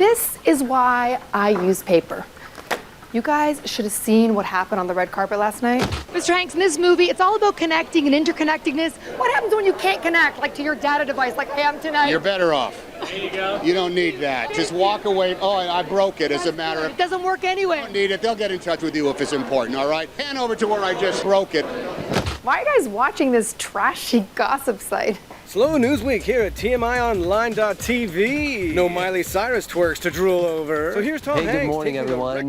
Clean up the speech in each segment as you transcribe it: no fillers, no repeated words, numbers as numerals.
This is why I use paper. You guys should have seen what happened on the red carpet last night. Mr. Hanks, in this movie, it's all about connecting and interconnectedness. What happens when you can't connect, like to your data device, like I am tonight? You're better off. There you go. You don't need that. Just walk away. Oh, I broke it as a matter of... It doesn't work anyway. You don't need it. They'll get in touch with you if it's important, all right? Hand over to where I just broke it. Why are you guys watching this trashy gossip site? Slow news week here at TMIonline.tv. No Miley Cyrus twerks to drool over. So here's Tom Hanks. Hey, good morning, everyone.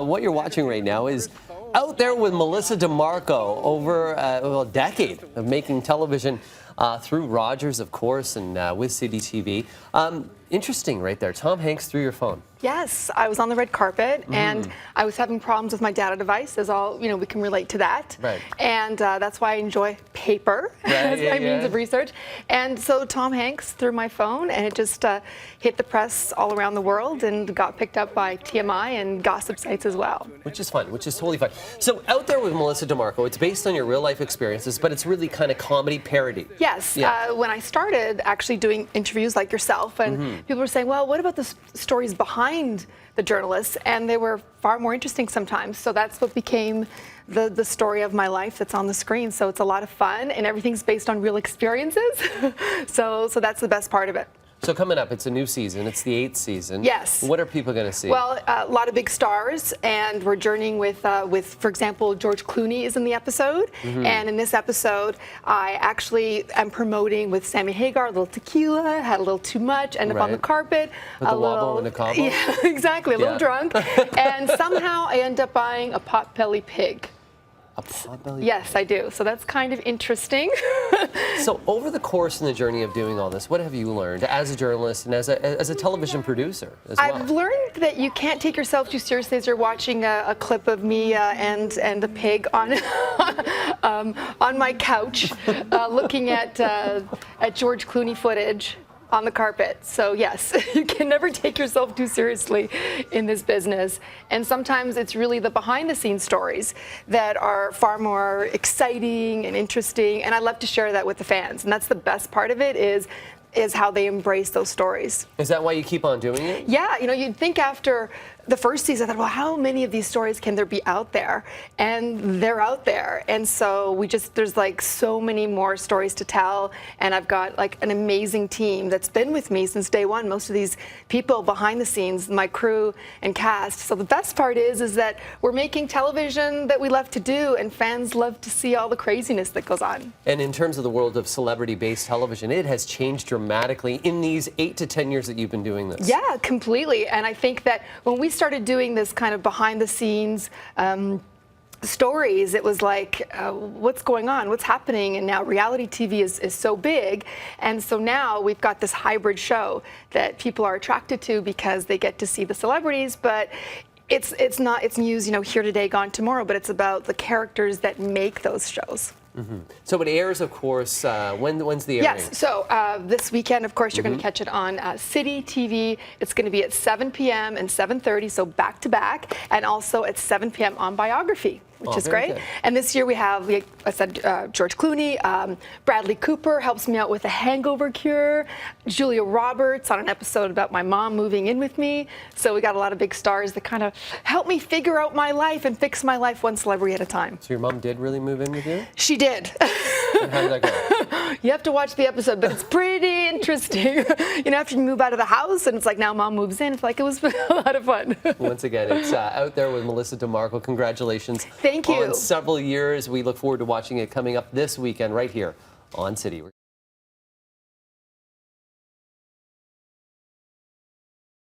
What you're watching right now is Out There with Melissa DiMarco, over a decade of making television through Rogers, of course, and with Citytv. Interesting right there. Tom Hanks through your phone. Yes, I was on the red carpet and I was having problems with my data device, as all, we can relate to that. Right. And that's why I enjoy paper as my means of research. And so Tom Hanks through my phone, and it just hit the press all around the world and got picked up by TMI and gossip sites as well. Which is fun, which is totally fun. So Out There with Melissa DiMarco, it's based on your real life experiences, but it's really kind of comedy parody. Yes, when I started actually doing interviews like yourself, and people were saying, well, what about the stories behind the journalists? And they were far more interesting sometimes. So that's what became the story of my life that's on the screen. So it's a lot of fun, and everything's based on real experiences. so that's the best part of it. So coming up, it's a new season. It's the 8th season. Yes. What are people going to see? Well, a lot of big stars, and we're journeying with, for example, George Clooney is in the episode. And in this episode, I actually am promoting with Sammy Hagar, a little tequila, had a little too much, ended up on the carpet. With the wobble and the combo? Yeah, exactly, a little drunk. And somehow I end up buying a potbelly pig. A potbelly? Yes, I do. So that's kind of interesting. So over the course and the journey of doing all this, what have you learned as a journalist and as a television producer as well? I've learned that you can't take yourself too seriously as you're watching a clip of me and the pig on on my couch, looking at George Clooney footage on the carpet. So yes, you can never take yourself too seriously in this business. And sometimes it's really the behind the scenes stories that are far more exciting and interesting. And I love to share that with the fans. And that's the best part of it is how they embrace those stories. Is that why you keep on doing it? Yeah, you'd think after the first season, I thought, well, how many of these stories can there be out there? And they're out there. And so there's like so many more stories to tell. And I've got like an amazing team that's been with me since day one. Most of these people behind the scenes, my crew and cast. So the best part is that we're making television that we love to do, and fans love to see all the craziness that goes on. And in terms of the world of celebrity-based television, it has changed dramatically in these 8 to 10 years that you've been doing this. Yeah, completely. And I think that when we started doing this kind of behind the scenes stories, it was like, what's going on? What's happening? And now reality TV is so big. And so now we've got this hybrid show that people are attracted to because they get to see the celebrities, but it's news, here today, gone tomorrow, but it's about the characters that make those shows. So it airs, of course, when's the airing? Yes, so this weekend, of course, you're going to catch it on Citytv. It's going to be at 7 p.m. and 7:30, so back to back, and also at 7 p.m. on Biography, which is great. Good. And this year we have, like I said, George Clooney, Bradley Cooper helps me out with a hangover cure, Julia Roberts on an episode about my mom moving in with me. So we got a lot of big stars that kind of help me figure out my life and fix my life one celebrity at a time. So your mom did really move in with you? She did. And how did that go? You have to watch the episode, but it's pretty interesting. After you move out of the house and it's like now mom moves in, it's like it was a lot of fun. Once again, it's Out There with Melissa DiMarco. Congratulations. Thank you. On several years. We look forward to watching it coming up this weekend right here on City.